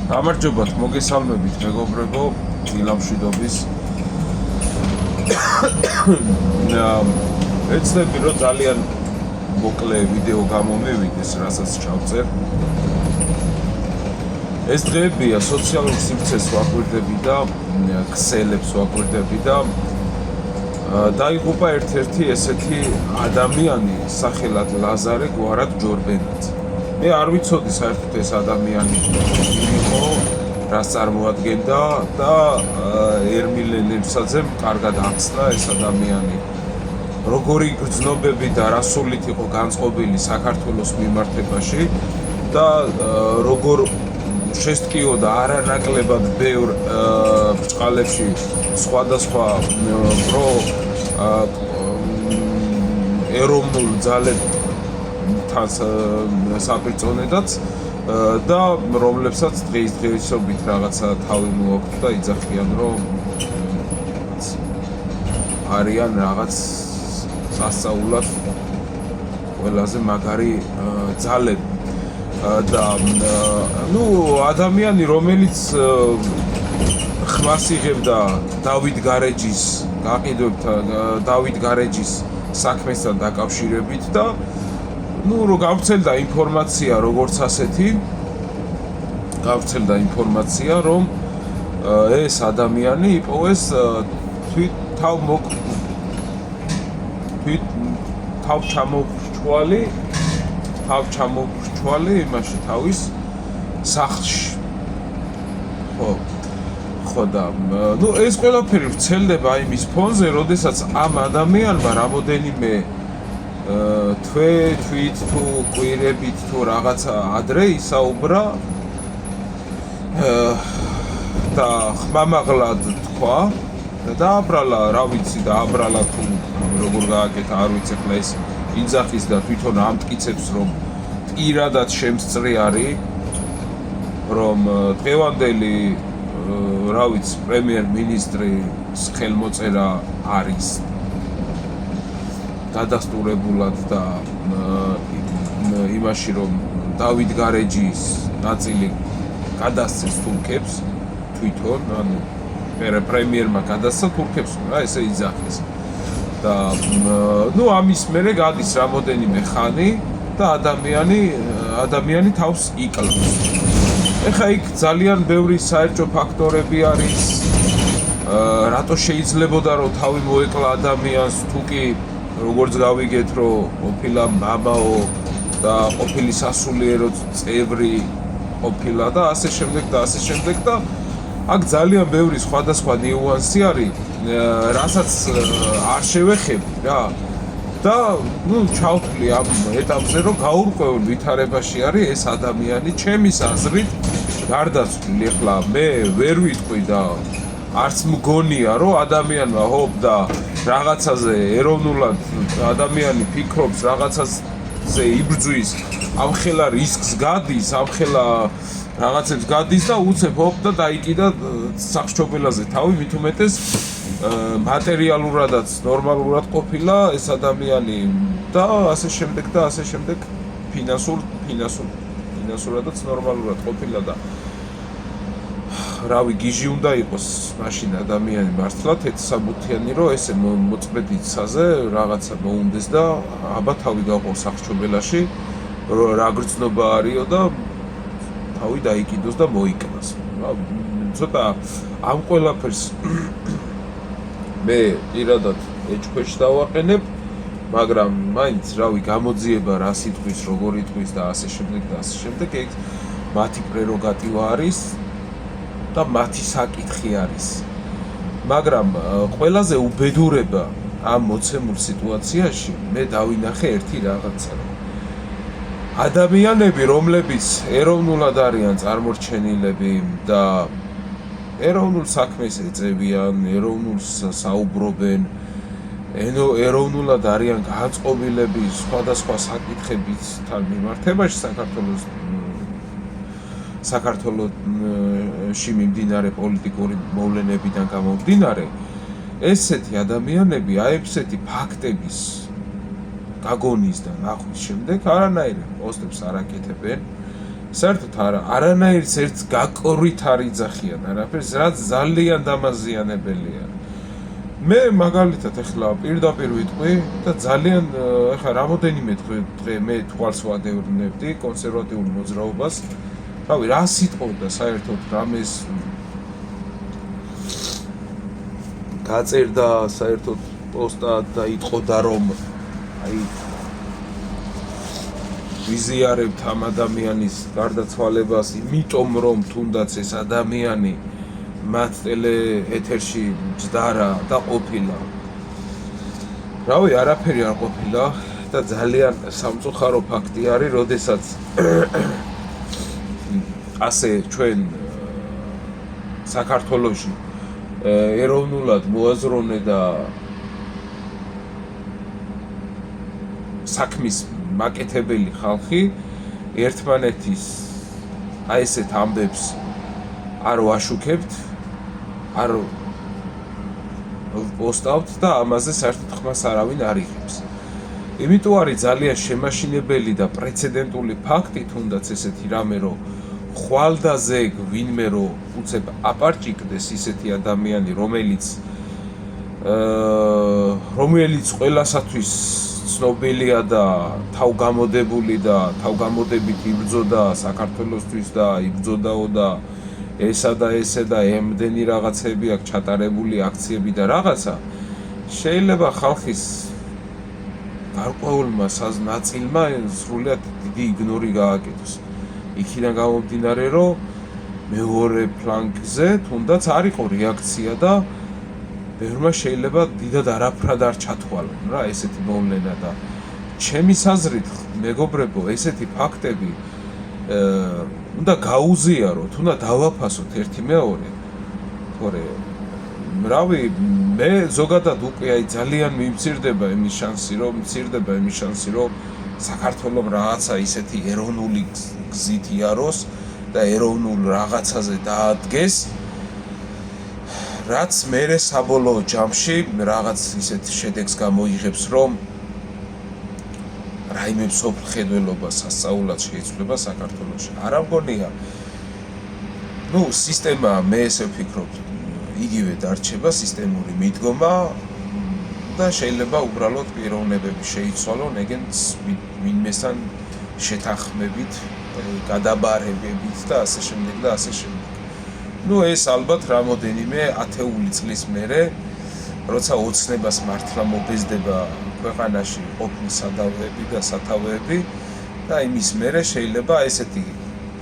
გამარჯობათ, მოგესალმებით მეგობრებო, დილამშვიდობის. ეცნები რომ ძალიან მოკლე ვიდეო გამომივიდეს, რასაც ჩავწერ. ეს დღეებია სოციალურ სივრცეს ვაკვირდები და ქსელებს ვაკვირდები და დაიღუპა ერთ-ერთი ესეთი ადამიანი სახელად ლაზარე გვარად ჯორბენაძე. მე არ ვიცოდი საერთოდ ეს ადამიანი იყო, რას წარმოადგენდა და ერმილე ლევსაძემ კარგად ახსნა ეს ადამიანი. როგორი გრძნობები და რასულით იყო განწყობილი საქართველოს მიმართებაში და როგორ შესტკიოდა არანაკლებად ბევრ ბრჭყალებში სხვადასხვა პრო ეროვნულ ძალებთან საპირწონედაც და რომლებსაც დღეისობით რაღაცა თავი მოაქვთ და იძახიან რომ არიან რაღაც სასწაულად ყველაზე მაგარი ძალები და ადამიანი რომელიც ხმას იღებდა დავით გარეჯის გაყიდვებთან დავით გარეჯის საქმესთან დაკავშირებით და რომ გავრცელდა ინფორმაცია როგორც ასეთი გავრცელდა ინფორმაცია რომ ეს ადამიანი იპოვეს თავჩამოვრჩვალი იმაში თავის სახლში. ხო და ეს ყველაფერი ვრცელდება იმის ფონზე, როდესაც ამ ადამიანმა რამოდენიმე თვით თუ კვირებით თუ რაღაცა ადრე ისაუბრა და ხმამაღლად თქვა და დააბრალა, რა ვიცი, დააბრალა თუ როგორ გააკეთა, არ ვიცი ახლა ეს იძახის და თვითონ ამტკიცებს რომ პირადად შემსწრი არის რომ დღევანდელი რა ვიცი პრემიერ-მინისტრის ხელმოწერა არის დადასტურებულად და იმაში რომ დავით გარეჯის ნაწილი გადასცეს თურქებს თვითონ ანუ პრემიერმა გადასცა თურქებს რა ესე იძახეს და ამის მერე გადის რამოდენიმე ხანი და ადამიანი თავს იკლავს. ეხა იქ ძალიან ბევრი საერთო ფაქტორები არის რატო შეიძლებოდა რომ თავი მოეკლა ადამიანს თუ კი როგორც გავიგეთ რომ ყოფილა მამაო და ყოფილი სასულიერო წევრი ყოფილა და ასე შემდეგ და აქ ძალიან ბევრი სხვადასხვა ნიუანსი არის რასაც არ შევეხები რა და ჩავთვლი ამ ეტაპზე რომ გაურკვეველ ვითარებაში არის ეს ადამიანი ჩემის აზრით გარდაცვლილი. ახლა მე ვერ ვიტყვი და არც მგონია რომ ადამიანმა ჰოპ და რაღაცაზე ეროვნულად ადამიანი ფიქრობს რაღაცაზე იბრძვის ამხელა რისკს გადის ამხელა რაღაცებს გადის და უცებ ჰოპ და დაიკიდა სახშობელაზე თავი მით უმეტეს მატერიალურადაც ნორმალურად ყოფილა ეს ადამიანი და ასე შემდეგ ფინანსურადაც ნორმალურად ყოფილა და რავი გიჟი უნდა იყოს მაშინ ადამიანი მართლაც ეთსაბუთიანი რომ ესე მოწმედიცაზე რაღაცა მოუნდეს და აბა თავი გაყოს სახშობელაში რა გრძნობა არისო და თავი დაიკიდოს და მოიკნას. ცოტა ამ ყველაფერს მე პირადად ეჭქვეშ დავაყენებ, მაგრამ მაინც რავი გამოძიება რა სიტყვის, როგორი იტყვის და ასე შემდეგ ეგ მათი პრეროგატივა არის და მათი საკითხი არის. მაგრამ ყველაზე უბედურება ამ მოცემულ სიტუაციაში მე დავინახე ერთი რაღაცა. ადამიანები, რომლებიც ეროვნულად არიან წარმორჩენილები და ეროვნულ საქმეს ეწევიან, ეროვნულს საუბრობენ, ეროვნულად არიან განწყობილები სხვადასხვა საკითხებთან მიმართებაში საქართველოში მიმდინარე პოლიტიკური მოვლენებიდან გამომდინარე, ესეთი ადამიანები ესეთი ფაქტების გაგონის და ნახვის შემდეგ არანაირ პოსტებს არ აკეთებენ საერთოდ არანაირს ერთ გაკორით არ იძახიან არაფერს, რაც ძალიან დამაზიანებელია. მე მაგალითად ახლა პირდაპირ ვიტყვი და ძალიან ახლა რამოდენიმე დღე მე თვალს ვადევნებდი კონსერვატიულ მოძრაობას. რავი, რა სიტყოდა საერთოდ რამეს გაწერდა საერთოდ პოსტად და იტყოდა რომ აი ვიზიარებთ ამ ადამიანის გარდაცვალებას, იმიტომ რომ თუნდაც ეს ადამიანი მათ ტელეეთერში ჯდარა და ყოფილა. რავი, არაფერი არ ყოფილა და ძალიან სამწუხარო ფაქტი არის, როდესაც ასე ჩვენ საქართველოში ეროვნულად მოაზროვნე და საქმის მაკეთებელი ხალხი ერთმანეთის აი ესეთ ამბებს არ ვაშუქებთ, არ პოსტავთ და ამაზე საერთოდ ხმას არავინ არ იღებს. იმიტომ არის ძალიან შემაშინებელი და პრეცედენტული ფაქტი, თუნდაც ესეთი რამე, რომ ხვალდაზე ვინმე რომ უცებ აპარჭიკდეს ისეთი ადამიანი, რომელიც ყველასათვის ცნობილია და თავგამოდებული და თავგამოდებით იბრძოდა საქართველოსთვის და იბრძოდაო და ესა და ესე და ემდენი რაღაცები აქვს ჩატარებული აქციები და რაღაცა, შეიძლება ხალხის გარკვეულმა ნაწილმა სრულიად დიდი იგნორი გააკეთოს. იქიდან გამომდინარე, რომ მეორე ფლანგზე თუნდაც არ იყო რეაქცია და ბევრმა შეიძლება დიდად არაფრად არ ჩათვალონ რა ესეთი მოვლენა და ჩემი აზრით, მეგობრებო, ესეთი ფაქტები უნდა გაუზიაროთ, უნდა დავაფასოთ ერთი მეორე. რავი, მე ზოგადად უკვე აი ძალიან მიმცირდება იმის შანსი, რომ საქართველოს რაღაცა ისეთი ეროვნული გზით იაროს და ეროვნულ რაღაცაზე დაადგეს, რაც მერე საბოლოო ჯამში რაღაც ისეთ შედეგს გამოიღებს, რომ რაიმე მსოფლმხედველობა სასწაულად შეიცვლება საქართველოში. არა მგონია. სისტემა მე ესე ვფიქრობ, იგივე დარჩება სისტემური მიდგომა და შეიძლება უბრალოდ პიროვნებები შეიცვალონ, ეგენც ვინმესთან შეთანხმებით, გადაბარებებით და ასე შემდეგ და ასე შემდეგ. ეს ალბათ რამოდენიმე ათეული წლის მერე, როცა ოცნებას მართლა მობეზდება ქვეყანაში ყოფნის სადავეები და სათავეები და იმის მერე შეიძლება ესეთი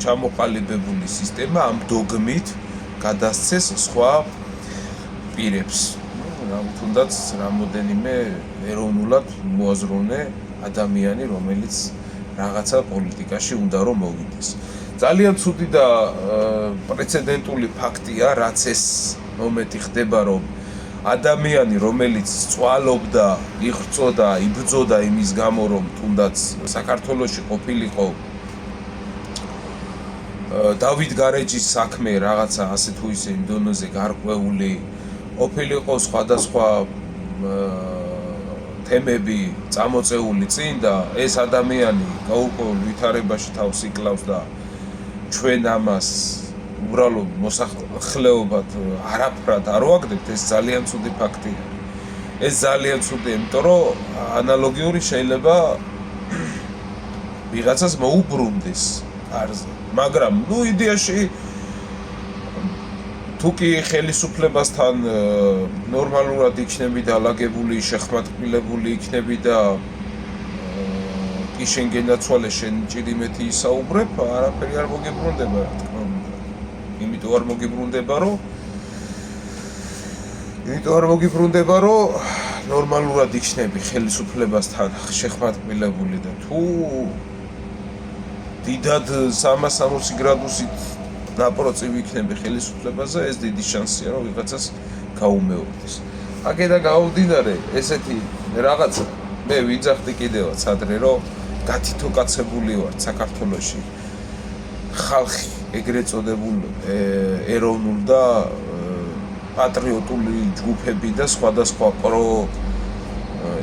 ჩამოყალიბებული სისტემა ამ დოგმით გადასცეს სხვა პირებს. თუნდაც რამოდენიმე ეროვნულად მოაზროვნე ადამიანი, რომელიც რაღაცა პოლიტიკაში უნდა რომ მოვიდეს. ძალიან ცუდი და პრეცედენტული ფაქტია, რაც ეს მომენტი ხდება, რომ ადამიანი, რომელიც წვალობდა, იღვწოდა, იბრძოდა იმის გამო, რომ თუნდაც საქართველოში ყოფილიყო დავით გარეჯის საქმე რაღაცა ასე თუ ისე იმ დონეზე გარკვეული, ყოფილიყო სხვადასხვა თემები წამოწეული წინ და ეს ადამიანი გაურკვეველ ვითარებაში თავს იკლავს და ჩვენ ამას უბრალოდ მოსახლეობად არაფრად არ ვაგდებთ, ეს ძალიან ცუდი ფაქტია. ეს ძალიან ცუდია, იმიტომ რომ ანალოგიური შეიძლება ვიღაცას მოუბრუნდეს არზე. მაგრამ იდეაში თუ კი ხელისუფლებასთან ნორმალურად იქნები დალაგებული, შეხმატკბილებული იქნები და კი შენ გენაცვალე, შენ ჭირიმეთი ისაუბრებ, არაფერი არ მოგებრუნდება, რა თქმა უნდა. იმიტომ არ მოგიბრუნდება, რომ ნორმალურად იქნები ხელისუფლებასთან შეხმატკბილებული და თუ დიდად 360 გრადუსით ნაპროწივი იქნები ხელისუფლებაზე, ეს დიდი შანსია, რომ ვიღაცას გაუმეორდეს. აქედან გამომდინარე, ესეთი რაღაცა მე ვიძახდი კიდევაც ადრე, რომ გათითოკაცებული ვარ საქართველოში ხალხი, ეგრეთ წოდებულ ეროვნულ და პატრიოტული ჯგუფები და სხვადასხვა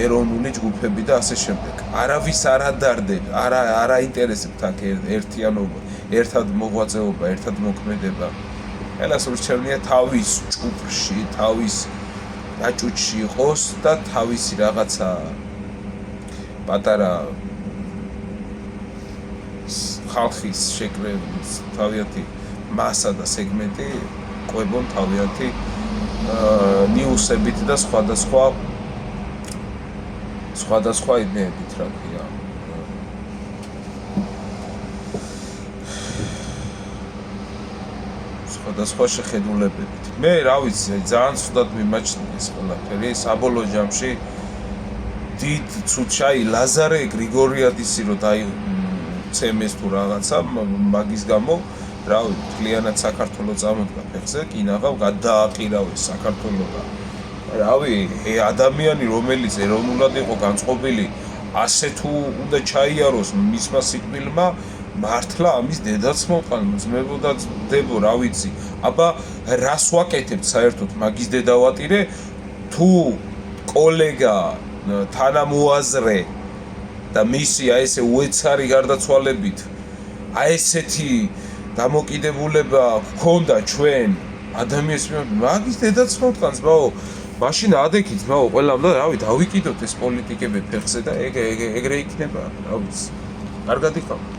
ეროვნული ჯგუფები და ასე შემდეგ. არავის არ ადარდებ, არ აინტერესებთ აქ ერთიანობა. ერთად მოღვაწეობა, ერთად მოქმედება. ყველას ურჩევნია თავის ჭუპრში, თავის დაჭუჭში იყოს და თავისი რაღაცა პატარა ხალხის შეკრების თავიანთი მასა და სეგმენტი ყვებონ თავიანთი ნიუსებით და სხვადასხვა იდეებით, რა ქვია. სხვადასხვა შეხედულებებით. მე რა ვიცი, ძალიან ცუდად მიმაჩნია ეს ყველაფერი, საბოლოო ჯამში დიდ ცუდშაი ლაზარე გრიგორიადისი რო დაიცემეს თუ რაღაცა მაგის გამო, რა ვიცი, მთლიანად საქართველოს წამოდგა ფეხზე, კინაღა გადააყირავეს საქართველოს და რავი, ადამიანი რომელიც ეროვნულად იყო განწყობილი, ასე თუ უნდა ჩაიაროს მისმა სიკვდილმა, მართლა ამის დედაც მოყან, ძმებო და დებო, რა ვიცი. აბა რას ვაკეთებთ საერთოდ მაგის დედა ვატირე თუ კოლეგა თანამოაზრე და მისი აი ესე უეცარი გარდაცვალებით აი ესეთი დამოკიდებულება გქონდა ჩვენ ადამიანის მიმართ, მაგის დედაც მოყან, ძმაო. მაშინ ადექით, ძმაო, ყველამ და რავი, დავიკიდოთ ეს პოლიტიკები ფეხზე და ეგრე იქნება, რა ვიცი. კარგად იყავ.